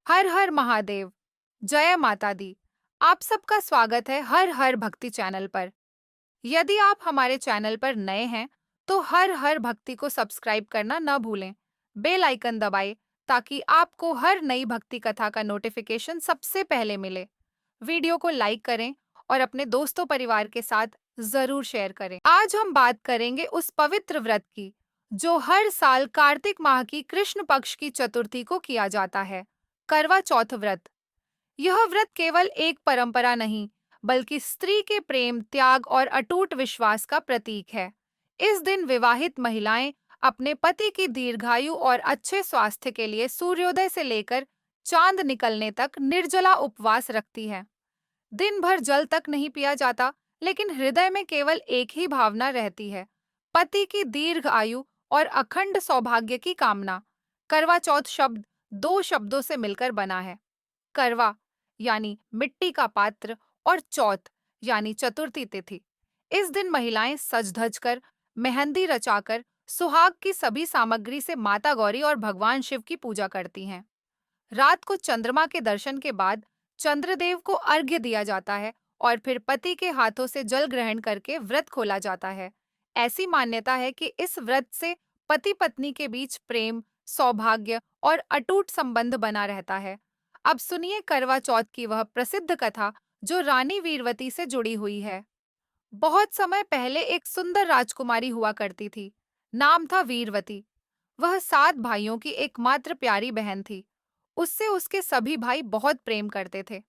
हर हर महादेव। जय माता दी। आप सबका स्वागत है हर हर भक्ति चैनल पर। यदि आप हमारे चैनल पर नए हैं तो हर हर भक्ति को सब्सक्राइब करना न भूलें। बेल आइकन दबाएं ताकि आपको हर नई भक्ति कथा का नोटिफिकेशन सबसे पहले मिले। वीडियो को लाइक करें और अपने दोस्तों परिवार के साथ जरूर शेयर करें। आज हम बात करेंगे उस पवित्र व्रत की जो हर साल कार्तिक माह की कृष्ण पक्ष की चतुर्थी को किया जाता है, करवा चौथ व्रत। यह व्रत केवल एक परंपरा नहीं, बल्कि स्त्री के प्रेम, त्याग और अटूट विश्वास का प्रतीक है। इस दिन विवाहित महिलाएं अपने पति की दीर्घायु और अच्छे स्वास्थ्य के लिए सूर्योदय से लेकर चांद निकलने तक निर्जला उपवास रखती हैं। दिन भर जल तक नहीं पिया जाता, लेकिन हृदय में केवल एक ही भावना रहती है, पति की दीर्घ आयु और अखंड सौभाग्य की कामना। करवा चौथ शब्द दो शब्दों से मिलकर बना है। करवा यानी मिट्टी का पात्र और चौथ यानी चतुर्थी तिथि। इस दिन महिलाएं सज धज कर, मेहंदी रचाकर, सुहाग की सभी सामग्री से माता गौरी और भगवान शिव की पूजा करती हैं। रात को चंद्रमा के दर्शन के बाद चंद्रदेव को अर्घ्य दिया जाता है और फिर पति के हाथों से जल ग्रहण करके व्रत खोला जाता है। ऐसी मान्यता है कि इस व्रत से पति पत्नी के बीच प्रेम, सौभाग्य और अटूट संबंध बना रहता है। अब सुनिए करवा चौथ की वह प्रसिद्ध कथा जो रानी वीरवती से जुड़ी हुई है। बहुत समय पहले एक सुंदर राजकुमारी हुआ करती थी। नाम था वीरवती। वह 7 भाइयों की एकमात्र प्यारी बहन थी। उससे उसके सभी भाई बहुत प्रेम करते थे।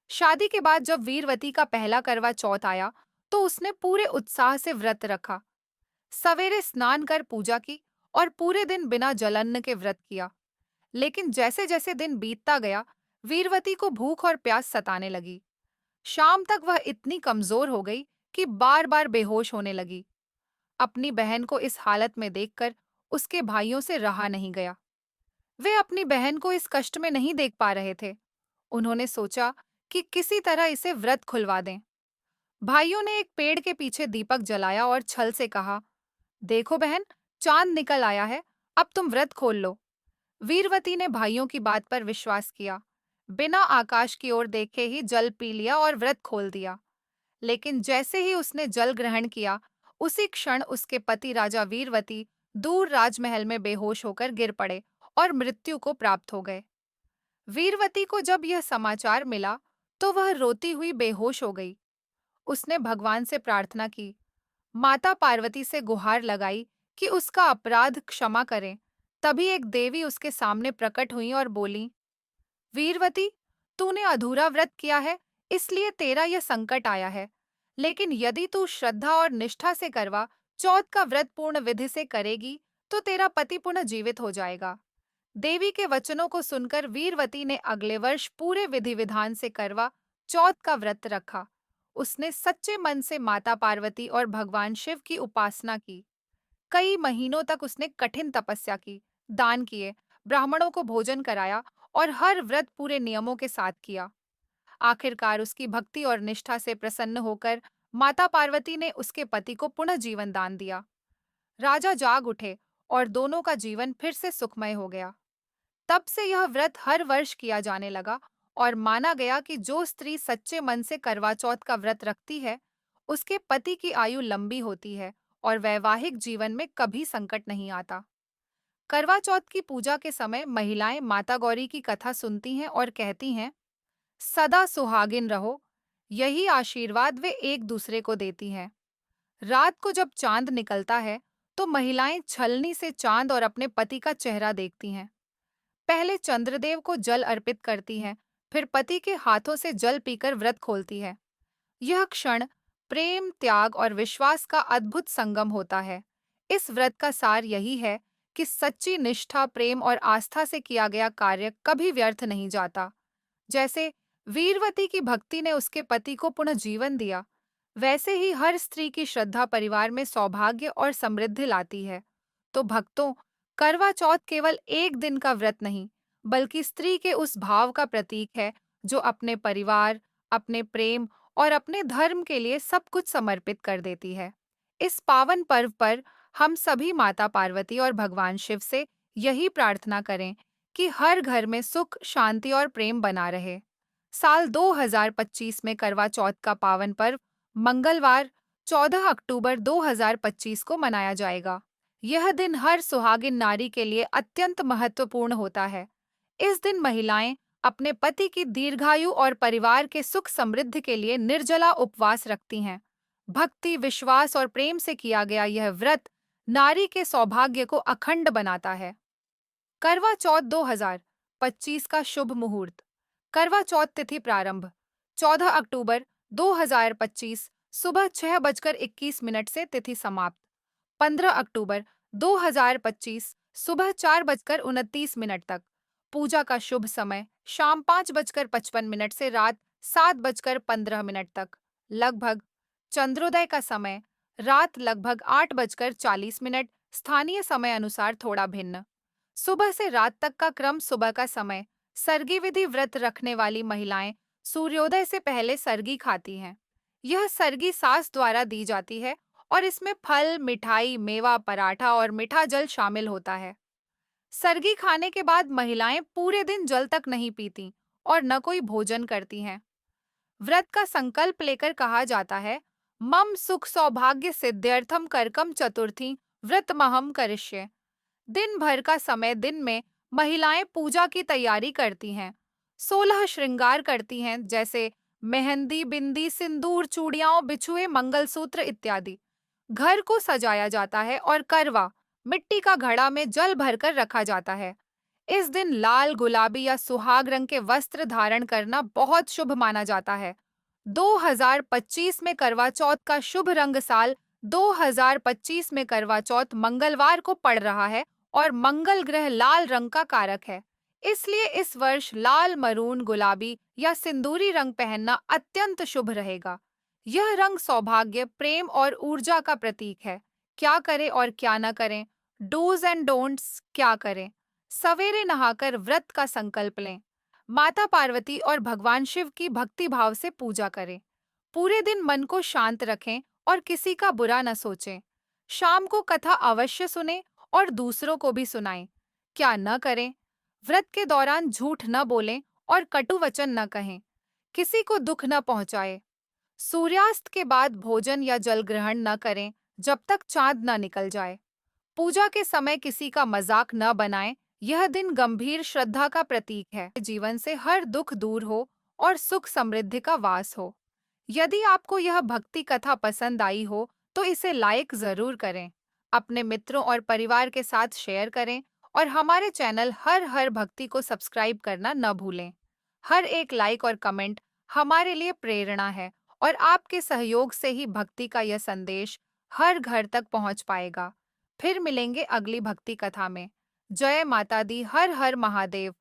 शादी के बाद जब वीरवती का पहला करवा चौथ आया, तो उसने पूरे उत्साह से व्रत रखा। सवेरे स्नान कर पूजा की और पूरे दिन बिना जलअन्न के व्रत किया। लेकिन जैसे जैसे दिन बीतता गया, वीरवती को भूख और प्यास सताने लगी। शाम तक वह इतनी कमजोर हो गई कि बार बार बेहोश होने लगी। अपनी बहन को इस हालत में देखकर उसके भाइयों से रहा नहीं गया। वे अपनी बहन को इस कष्ट में नहीं देख पा रहे थे। उन्होंने सोचा कि किसी तरह इसे व्रत खुलवा दें। भाइयों ने एक पेड़ के पीछे दीपक जलाया और छल से कहा, देखो बहन, चांद निकल आया है, अब तुम व्रत खोल लो। वीरवती ने भाइयों की बात पर विश्वास किया। बिना आकाश की ओर देखे ही जल पी लिया और व्रत खोल दिया। लेकिन जैसे ही उसने जल ग्रहण किया, उसी क्षण उसके पति राजा वीरवती दूर राजमहल में बेहोश होकर गिर पड़े और मृत्यु को प्राप्त हो गए। वीरवती को जब यह समाचार मिला, तो वह रोती हुई बेहोश हो गई। उसने भगवान से प्रार्थना की, माता पार्वती से गुहार लगाई कि उसका अपराध क्षमा करें। तभी एक देवी उसके सामने प्रकट हुई और बोली, वीरवती, तूने अधूरा व्रत किया है, इसलिए तेरा यह संकट आया है। लेकिन यदि तू श्रद्धा और निष्ठा से करवा चौथ का व्रत पूर्ण विधि से करेगी, तो तेरा पति पुनः जीवित हो जाएगा। देवी के वचनों को सुनकर वीरवती ने अगले वर्ष पूरे विधि विधान से करवा चौथ का व्रत रखा। उसने सच्चे मन से माता पार्वती और भगवान शिव की उपासना की। कई महीनों तक उसने कठिन तपस्या की, दान किए, ब्राह्मणों को भोजन कराया और हर व्रत पूरे नियमों के साथ किया। आखिरकार उसकी भक्ति और निष्ठा से प्रसन्न होकर माता पार्वती ने उसके पति को पुनः जीवन दान दिया। राजा जाग उठे और दोनों का जीवन फिर से सुखमय हो गया। तब से यह व्रत हर वर्ष किया जाने लगा और माना गया कि जो स्त्री सच्चे मन से करवा चौथ का व्रत रखती है, उसके पति की आयु लंबी होती है और वैवाहिक जीवन में कभी संकट नहीं आता। करवा चौथ की पूजा के समय महिलाएं माता गौरी की कथा सुनती हैं और कहती हैं, सदा सुहागिन रहो। यही आशीर्वाद वे एक दूसरे को देती हैं। रात को जब चांद निकलता है, तो महिलाएं छलनी से चांद और अपने पति का चेहरा देखती हैं। पहले चंद्रदेव को जल अर्पित करती हैं, फिर पति के हाथों से जल पीकर व्रत खोलती है। यह क्षण प्रेम, त्याग और विश्वास का अद्भुत संगम होता है। इस व्रत का सार यही है कि सच्ची निष्ठा, प्रेम और आस्था से किया गया कार्य कभी व्यर्थ नहीं जाता। जैसे वीरवती की भक्ति ने उसके पति को पुनः जीवन दिया, वैसे ही हर स्त्री की श्रद्धा परिवार में सौभाग्य और समृद्धि लाती है। तो भक्तों, करवा चौथ केवल एक दिन का व्रत नहीं, बल्कि स्त्री के उस भाव का प्रतीक है जो अपने परिवार, अपने प्रेम और अपने धर्म के लिए सब कुछ समर्पित कर देती है। इस पावन पर्व पर हम सभी माता पार्वती और भगवान शिव से यही प्रार्थना करें कि हर घर में सुख, शांति और प्रेम बना रहे। साल 2025 में करवा चौथ का पावन पर्व मंगलवार 14 अक्टूबर 2025 को मनाया जाएगा। यह दिन हर सुहागिन नारी के लिए अत्यंत महत्वपूर्ण होता है। इस दिन महिलाएं अपने पति की दीर्घायु और परिवार के सुख समृद्धि के लिए निर्जला उपवास रखती हैं। भक्ति, विश्वास और प्रेम से किया गया यह व्रत नारी के सौभाग्य को अखंड बनाता है। करवा चौथ 2025 का शुभ मुहूर्त। करवा चौथ तिथि प्रारंभ 14 अक्टूबर 2025 सुबह 6:21 से तिथि समाप्त 15 अक्टूबर 2025 सुबह 4:29 तक। पूजा का शुभ समय शाम 5:55 से रात 7:15 तक। लगभग चंद्रोदय का समय रात लगभग 8:40 स्थानीय समय अनुसार थोड़ा भिन्न। सुबह से रात तक का क्रम। सुबह का समय सरगी विधि व्रत रखने वाली महिलाएं सूर्योदय से पहले सरगी खाती हैं। यह सरगी सास द्वारा दी जाती है और इसमें फल, मिठाई, मेवा, पराठा और मीठा जल शामिल होता है। सरगी खाने के बाद महिलाएं पूरे दिन जल तक नहीं पीती और न कोई भोजन करती हैं। व्रत का संकल्प लेकर कहा जाता है, मम सुख सौभाग्य सिद्ध्यर्थम करकम चतुर्थी व्रतमहम करिष्ये। दिन भर का समय दिन में महिलाएं पूजा की तैयारी करती हैं। 16 श्रृंगार करती हैं, जैसे मेहंदी, बिंदी, सिंदूर, चूड़ियां, बिछुए, मंगलसूत्र इत्यादि। घर को सजाया जाता है और करवा मिट्टी का घड़ा में जल भरकर रखा जाता है। इस दिन लाल, गुलाबी या सुहाग रंग के वस्त्र धारण करना बहुत शुभ माना जाता है। 2025 में करवा चौथ का शुभ रंग साल 2025 में करवा चौथ मंगलवार को पड़ रहा है और मंगल ग्रह लाल रंग का कारक है। इसलिए इस वर्ष लाल, मरून, गुलाबी या सिंदूरी रंग पहनना अत्यंत शुभ रहेगा। यह रंग सौभाग्य, प्रेम और ऊर्जा का प्रतीक है। क्या करें और क्या न करें? डूज एंड डोंट्स क्या करें? सवेरे नहाकर व्रत का संकल्प लें। माता पार्वती और भगवान शिव की भक्ति भाव से पूजा करें। पूरे दिन मन को शांत रखें और किसी का बुरा न सोचें। शाम को कथा अवश्य सुनें और दूसरों को भी सुनाएं। क्या न करें? व्रत के दौरान झूठ न बोलें और कटु वचन न कहें। किसी को दुख न पहुंचाएं। सूर्यास्त के बाद भोजन या जल ग्रहण न करें जब तक चांद न निकल जाए। पूजा के समय किसी का मजाक न बनाएं। यह दिन गंभीर श्रद्धा का प्रतीक है। जीवन से हर दुख दूर हो और सुख समृद्धि का वास हो। यदि आपको यह भक्ति कथा पसंद आई हो तो इसे लाइक जरूर करें। अपने मित्रों और परिवार के साथ शेयर करें और हमारे चैनल हर हर भक्ति को सब्सक्राइब करना न भूलें। हर एक लाइक और कमेंट हमारे लिए प्रेरणा है और आपके सहयोग से ही भक्ति का यह संदेश हर घर तक पहुंच पाएगा। फिर मिलेंगे अगली भक्ति कथा में। जय माता दी। हर हर महादेव।